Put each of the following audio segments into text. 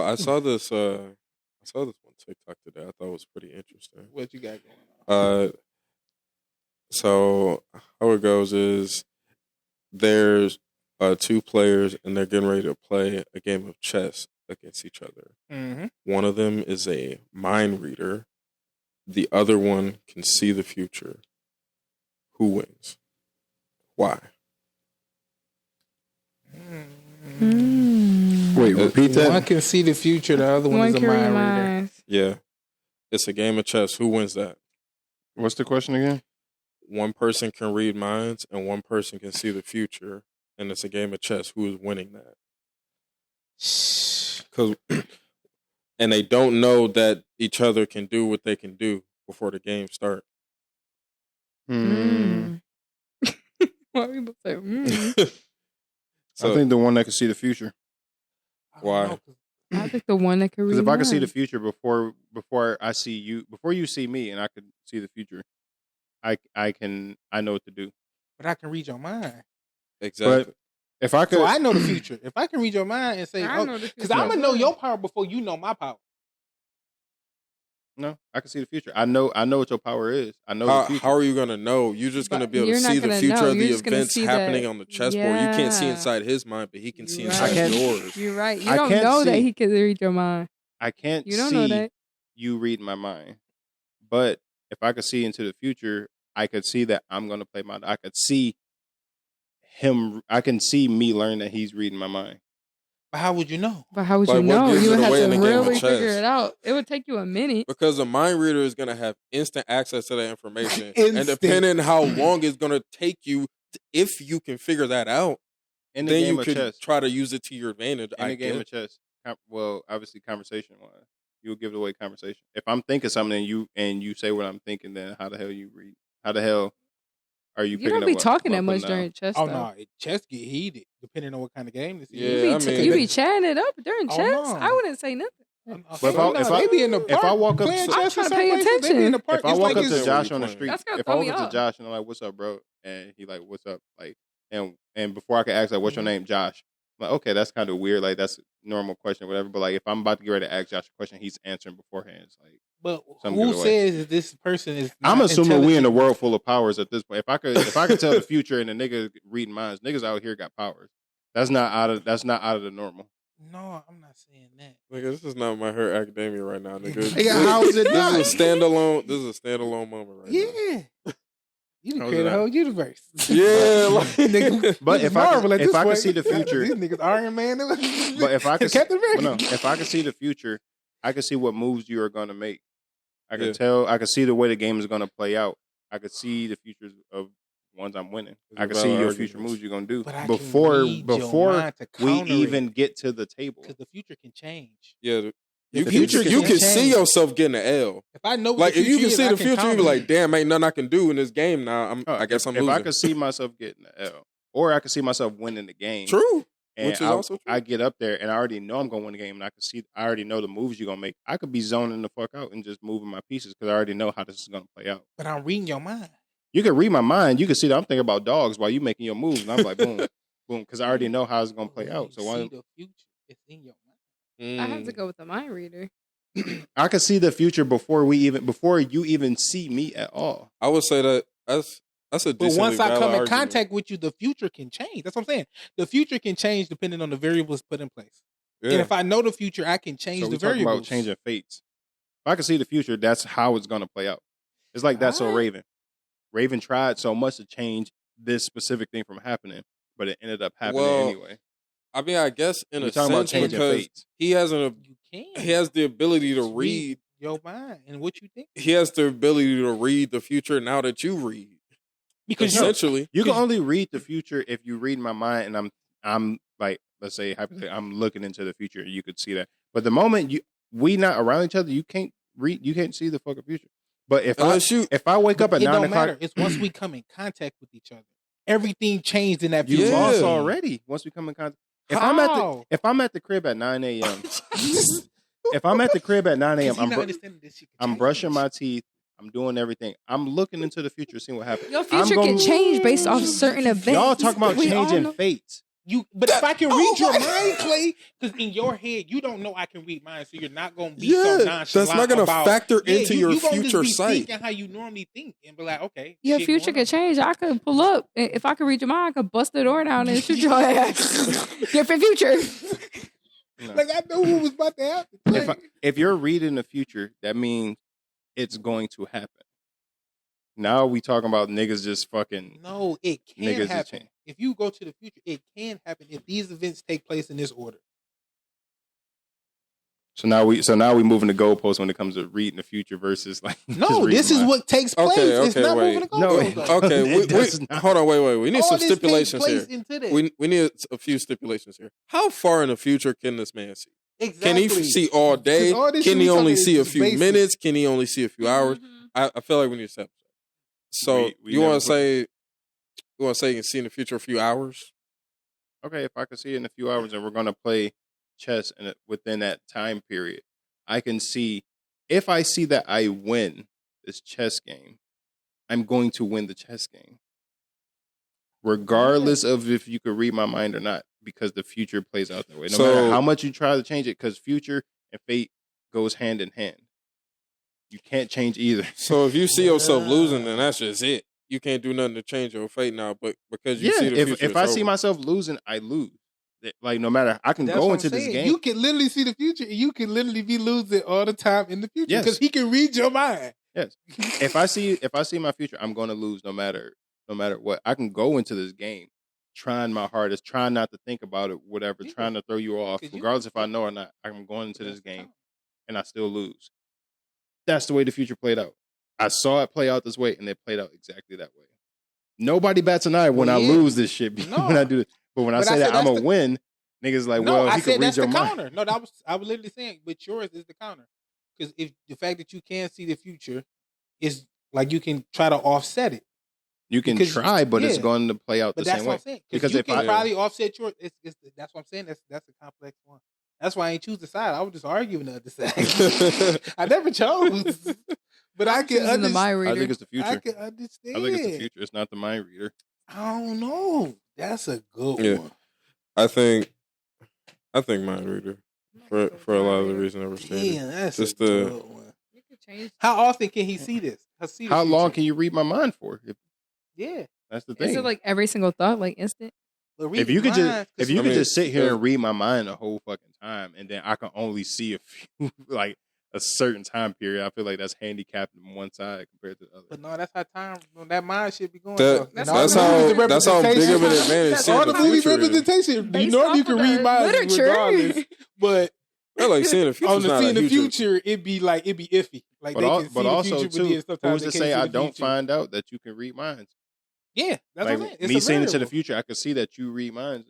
I saw this. I saw this one TikTok today. I thought it was pretty interesting. What you got going on? So how it goes is there's two players and they're getting ready to play a game of chess against each other. Mm-hmm. One of them is a mind reader. The other one can see the future. Who wins? Why? Wait, repeat that. One can see the future. The other one is a can read mind reader. minds. Yeah. It's a game of chess. Who wins that? What's the question again? One person can read minds and one person can see the future. And it's a game of chess. Who is winning that? 'Cause, and they don't know that each other can do what they can do before the game starts. Why people say, So, I think the one that can see the future. Why? I think the one that can read Because if I can see the minds. future before I see you, before you see me, and I can see the future, I know what to do. But I can read your mind. exactly. But if I could, So I know the future. If I can read your mind and say, I know the because future. I'm going to know your power before you know my power. no, I can see the future. I know what your power is. I know the future. How are you going to know? You're just going to be able to You're not see the gonna future know. of You're the just gonna events see happening that- on the chessboard. You can't see Yeah. inside his mind, but he can see You're inside right. yours. You're right. You I don't can't know that see. he can read your mind. I can't You don't see know that. you read my mind. But if I could see into the future, I could see that I'm going to play my. I could see him. I can see me learn that he's reading my mind. But how would you know? But how would Like, you what know? gives You it would have away to in a game of really figure chess? it out. It would take you a minute. Because a mind reader is going to have instant access to that information. And Instant. depending how long it's going to take you, if you can figure that out, In the then game you of could chess. try to use it to your advantage. In the game of chess. Well, obviously, conversation wise, you'll give it away conversation. If I'm thinking something and you say what I'm thinking, then how the hell you read? How the hell are you? You picking don't up be what talking that I'm much putting down? during chess. Oh, though. no. Chess get heated, depending on what kind of game this is. Yeah, You I be, mean- you be chatting it up during Oh, chess. no. I wouldn't say nothing. But they be in the if I park walk up playing to- chess I'm in trying to some pay places, they be in attention. the park. If I It's walk like up it's- to Josh on the That's street, gonna if I throw walk me up to off. Josh and I'm like, "What's up, bro?" and he like, "What's up?" like, and before I can ask like, "What's your name?" Josh. I'm like, okay, that's kind of weird. Like that's a normal question, or whatever. But like, if I'm about to get ready to ask Josh a question, he's answering beforehand. It's like, But Some who good way. says that this person is I'm not assuming we in a intelligent? world full of powers at this point. If I could tell the future and the nigga reading minds, niggas out here got powers. That's not out of the normal. No, I'm not saying that. Nigga, this is not my Her Academia right now, nigga. Nigga, how is it not? This is a standalone. This is a standalone moment right now. Yeah. You How can is create a that? whole universe. Yeah, like- Nigga, But this if I could- Marvel at if this I could point. see the future- these niggas Iron Man. But if I could, Captain America. well, no, if I could see the future, I could see what moves you are going to make. I could Yeah. tell. I could see the way the game is going to play out. I could see the futures of ones I'm winning. It's I could about see your arguments. future moves you're going to do But I can before read your mind to we counter even get to the table. because the future can change. Yeah, The you future can, you can can see change. yourself getting an L. If I know what Like the if you can future see is, the I future, you counter be it. like, "Damn, ain't nothing I can do in this game now." I guess I'm if losing." I could see myself getting the L, or I could see myself winning the game. True, And which is also true. I get up there and I already know I'm going to win the game, and I already know the moves you're going to make. I could be zoning the fuck out and just moving my pieces because I already know how this is going to play out. But I'm reading your mind. You can read my mind. You can see that I'm thinking about dogs while you making your moves, and I'm like, boom, boom, because I already know how it's going to play When out. you So see the future, it's in your mind. I have to go with the mind reader. I can see the future before you even see me at all. I would say that's a But decently once I valid come in argument. contact with you, the future can change. That's what I'm saying. The future can change depending on the variables put in place. Yeah. And if I know the future, I can change So the we talking variables. about changing fates. If I can see the future, that's how it's going to play out. It's like that. So Alright. Raven. Raven tried so much to change this specific thing from happening, but it ended up happening Well, anyway. I mean, I guess in We're a talking about sense changing because fates. he has You can. he has the ability to Just read. your mind and what you think. He has the ability to read the future now that you read. Because Essentially, You can only read the future if you read my mind, and I'm like, let's say hypothetically, I'm looking into the future, and you could see that. But the moment we not around each other, you can't see the fucking future. But if I wake up at it 9 don't o'clock, matter. It's once we come in contact with each other. Everything changed in that you future. lost Yeah. already. Once we come in contact, if How? I'm at the crib at 9 a.m. if I'm at the crib at 9 a.m., Because he not understanding this shit can I'm change. brushing my teeth. I'm doing everything. I'm looking into the future, seeing what happens. Your future can change based off certain events. Y'all talking about We all changing know- fates. But if I can read your mind, Clay, because in your head you don't know I can read mine, so you're not gonna be so nonchalant. That's not gonna factor into your you gonna future just be sight. thinking how you normally think and be like, okay, Your shit future going could on. change. I could pull up. If I could read your mind, I could bust the door down and shoot your ass. Different future. No. Like I know what was about to happen. If you're reading the future, that means it's going to happen. Now we talking about niggas just fucking. No, it can Niggas happen. is If you go to the future, it can happen if these events take place in this order. So now we moving the goalposts when it comes to reading the future versus like. No, this is what takes place. It's not moving the No, goalposts. Okay, hold on, wait. We need some stipulations here. We We need a few stipulations here. How far in the future can this man see? exactly. Can he see all day? All this shit Can we he only talking see a is few basic. minutes? Can he only see a few hours? Mhm. I feel like we need to step. So We you never want to say you can see in the future a few hours? Okay, if I can see it in a few hours and we're gonna play chess within that time period, I can see if I see that I win this chess game, I'm going to win the chess game. Regardless of if you could read my mind or not, because the future plays out that way. No matter how much you try to change it, because future and fate goes hand in hand. You can't change either. So if you see yourself losing, then that's just it. You can't do nothing to change your fate now, but because you see the future. If I see myself losing, I lose. Like no matter, I can go into this game. You can literally see the future. You can literally be losing all the time in the future Yes. because he can read your mind. Yes. If I see my future, I'm going to lose no matter what. I can go into this game trying my hardest, trying not to think about it, whatever, Yeah. trying to throw you off, 'Cause regardless if I know or not. I'm going into this game and I still lose. That's the way the future played out. I saw it play out this way, and it played out exactly that way. Nobody bats an eye when I lose this shit. No. When I do this, but when I say that I'm a win, niggas like, well, I he said could read that's your the mind. counter. No, I was literally saying, but yours is the counter because if the fact that you can see the future is like you can try to offset it. You can Because- try, but it's yeah. going to play out But the that's same what way. I'm saying. Because Because you if can I- probably offset yours. That's what I'm saying. That's a complex one. That's why I ain't choose the side. I was just arguing the other side. I never chose. But I can Choosing the mind I reader. think it's the future. I can understand. I think it's the future. It's not the mind reader. I don't know. That's a good Yeah. one. I think mind reader for a lot of the reason that we're stating. Damn, that's Just a the- good one. You could change. How often can he see this? See the How long future? can you read my mind for? Yeah. That's the thing. Is it like every single thought, like instant? But if you reading could minds, just if you I could mean, just sit here yeah. and read my mind the whole fucking time, and then I can only see a few like a certain time period, I feel like that's handicapped on one side compared to the other. But no, that's how time. That mind should be going. That- though. And that's all the how- movies, the that's how big of an representation- advantage That's seeing all the the movies future is. representation. You Based know off you can of read the minds literature. regardless. But I like seeing the future. on the seeing the future, it'd be iffy. Like But, they al- can see but the also future, too, but then sometimes who's they to can't say see I the don't future. find out that you can read minds? Yeah, that's Like what I'm saying. It's me a seeing into the variable. future, I can see that you read minds.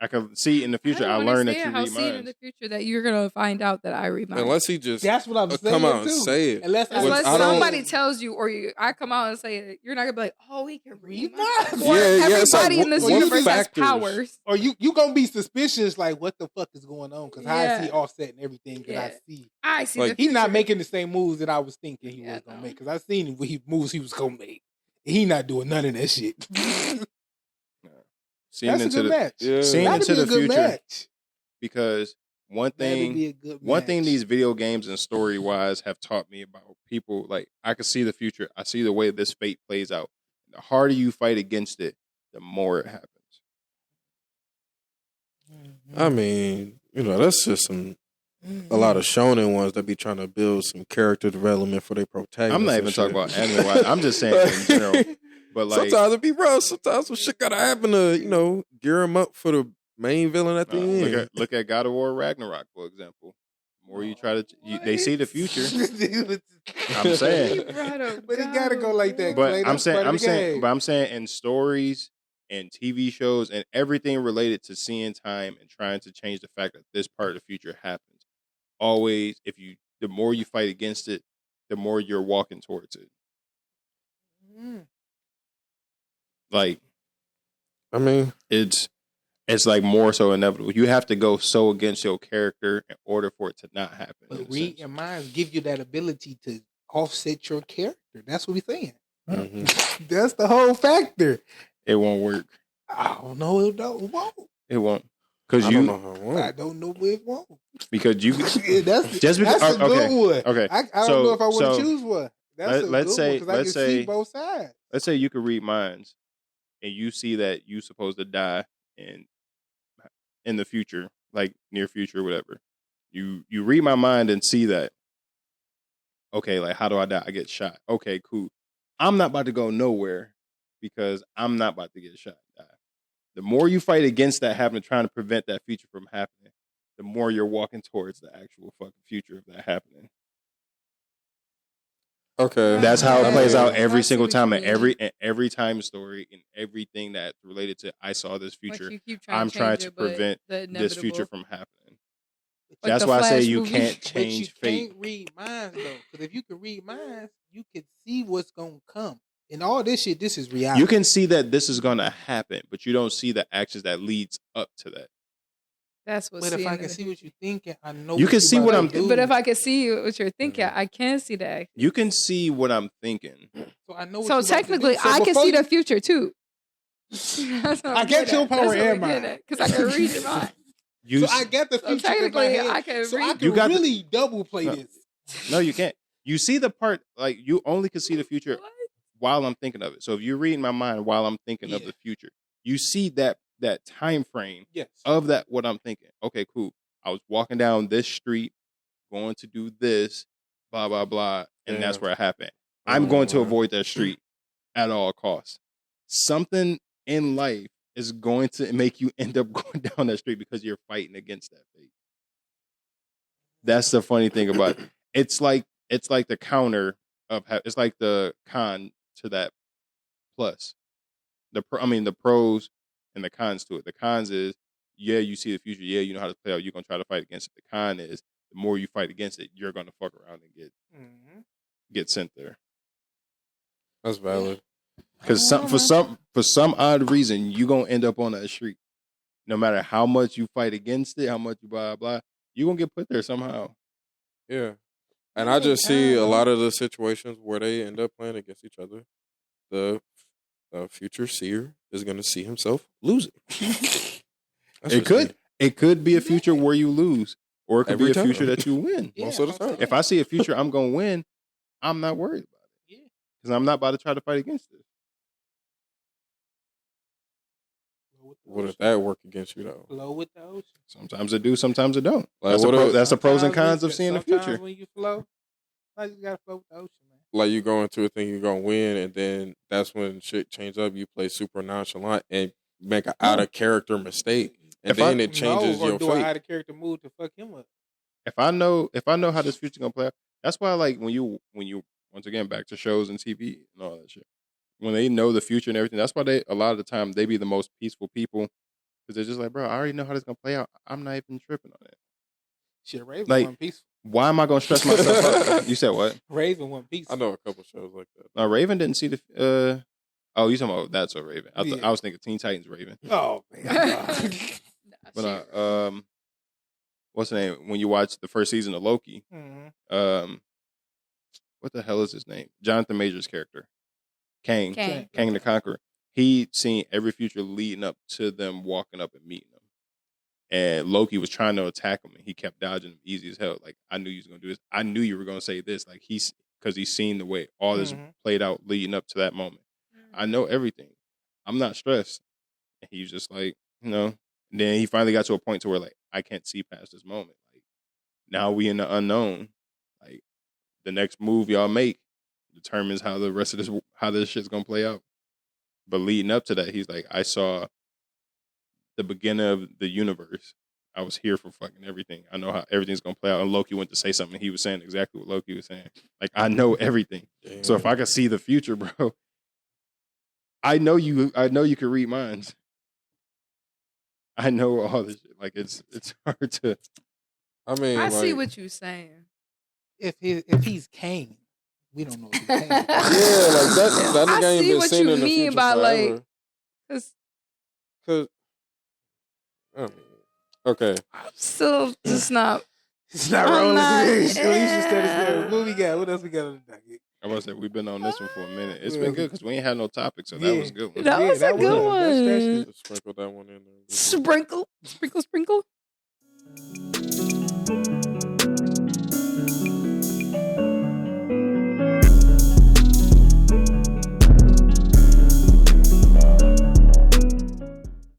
I can see in the future. I don't learned that you understand how read seeing in minds. the future that you're gonna find out that I read minds. Unless he just That's what I'm saying. come out too. and say it. Unless Which Unless I don't- somebody tells you, or I come out and say it, you're not gonna be like, "Oh, we can read Read minds." minds. Or Yeah, it's like, everybody in this what universe has factors? powers. or you gonna be suspicious. Like, what the fuck is going on? Because how is Yeah. he offset and everything that I Yeah. see? I see. Like, the He's not future. making the same moves that I was thinking he Yeah, was gonna no. make. Because I seen him moves he was gonna make. He not doing none of that shit. Seeing That's a into good the match. Yeah. seeing That'd into be a the good future match. because one That'd thing be a good one thing match. these video games and story wise have taught me about people, like I can see the future. I see the way this fate plays out. The harder you fight against it, the more it happens. I mean, that's just a lot of shonen ones that be trying to build some character development for their protagonists. I'm not and even talking shit. about anime. Wise. I'm just saying in general. But like, sometimes it be rough. Sometimes some shit gotta happen to gear him up for the main villain at the end. look at God of War Ragnarok, for example. The more you try to, they see the future. I'm saying. But it gotta go like that. But Clay. I'm That's saying, part of I'm the saying, game. but I'm saying, in stories and TV shows and everything related to seeing time and trying to change the fact that this part of the future happens. Always, the more you fight against it, the more you're walking towards it. Like, I mean, it's like more so inevitable. You have to go so against your character in order for it to not happen. in But a read sense. your minds give you that ability to offset your character. That's what we're saying. mhm. That's the whole factor. It won't work. I don't know. It won't. It won't. Because I don't know how it won't. I don't know if it won't. Because you Yeah, that's just because that's a good one. Okay. I don't know if I want to choose one. That's let's a good one because I can see both sides. Let's say you could read minds, and you see that you supposed to die in the future, like near future, whatever. You read my mind and see that. Okay, like how do I die? I get shot. Okay, cool. I'm not about to go nowhere because I'm not about to get shot and die. The more you fight against that happening, trying to prevent that future from happening, the more you're walking towards the actual fucking future of that happening. Okay, That's how it plays out every I see single what time, you and mean. every time story and everything that's related to I saw this But future. you keep I'm to trying change to it, but prevent the this future inevitable. from happening. Like That's the why I say Flash you movie. can't But you change fate. can't read minds though, because if you can read minds, you can see what's gonna come. And all this shit, this is reality. You can see that this is going to happen, but you don't see the actions that leads up to that. That's what. But if I seeing can in the see what future. you're thinking, I know You can see about what to I'm- do. But if I can see what you're thinking, Mhm. I can see that. You can see what I'm thinking. so I know. What So you about to technically, do. So I can before see you- the future too. That's what I I'm get good your at. power That's what and we're good mine. at, 'cause I can read your mind. You So s- I get the So future in my technically, head. I can so I read. can You got the- really double play No. this. No, you can't. You see the part, like, you only can see the future What? while I'm thinking of it. So if you're reading my mind while I'm thinking of Yeah. the future, you see that time frame Yes. of that, what I'm thinking. Okay, cool. I was walking down this street, going to do this, blah, blah, blah, and that's Yeah. where it happened. I'm going to Mhm. avoid that street at all costs. Something in life is going to make you end up going down that street because you're fighting against that fate. That's the funny thing about it. It's like the counter of it's like the con to that plus. The pros and the cons to it. The cons is, yeah, you see the future. Yeah, you know how to play out. You're gonna try to fight against it. The con is, the more you fight against it, you're gonna fuck around and get sent there. That's valid. Because for some odd reason, you're gonna end up on that street. No matter how much you fight against it, how much you blah blah, you're gonna get put there somehow. Yeah. And I just see a lot of the situations where they end up playing against each other. The future seer is going to see himself losing. It could be a future where you lose, or it could Every be a time. future that you win. Yeah, Most of the time. If I see a future I'm gonna win, I'm not worried about it. Yeah. Because I'm not about to try to fight against it. What if that work against you though? Flow with the ocean. Sometimes it do, sometimes it don't. Like, That's the pros and Sometimes cons when- of seeing the sometimes future. when you flow, you just gotta flow with the ocean, man. Like you go into a thing you're gonna win, and then that's when shit change up. You play super nonchalant and make an out of character mistake, and If then I- it changes or your do an fate. out of character move to fuck him up. If I know how this future gonna play out, that's why I like when you once again back to shows and TV and all that shit. When they know the future and everything, that's why a lot of the time they be the most peaceful people, because they're just like, bro, I already know how this gonna play out. I'm not even tripping on it. Shit, Raven Like- One Piece. Why am I gonna stress myself out? You said what? Raven One Piece. I know a couple shows like that. No, Raven didn't see the. Oh, you talking about That's So Raven? Yeah. I was thinking Teen Titans Raven. Oh man. But what's the name? When you watch the first season of Loki, Mhm. what the hell is his name? Jonathan Major's character, Kang Kang. the Conqueror. He seen every future leading up to them walking up and meeting them. And Loki was trying to attack him, and he kept dodging him easy as hell. Like, I knew you was gonna do this. I knew you were gonna say this. Like, because he's seen the way all this Mhm. played out leading up to that moment. I know everything. I'm not stressed. And he was just like, And then he finally got to a point to where, like, I can't see past this moment. Like, now we in the unknown. Like, the next move y'all make determines how the rest of how this shit's gonna play out. But leading up to that, he's like, I saw the beginning of the universe. I was here for fucking everything. I know how everything's gonna play out. And Loki went to say something. He was saying exactly what Loki was saying. Like, I know everything. Damn. So if I could see the future, bro, I know you can read minds. I know all this shit. Like, it's hard to. I mean, I see like- what you're saying. If he's Kane, we don't know if he's Kane. Yeah, like that I nigga ain't see been what seen you in the mean future by, like, forever. 'Cause 'Cause, I mean, okay. I'm still just not. It's not I'm rolling. not- Alicia said it's there. What we got? What else we got on the docket? I must say we've been on this one for a minute. It's been good because we ain't had no topic, so that Yeah. was a good one. That was a good That's one. special. Just sprinkle that one in there. Sprinkle, sprinkle, sprinkle.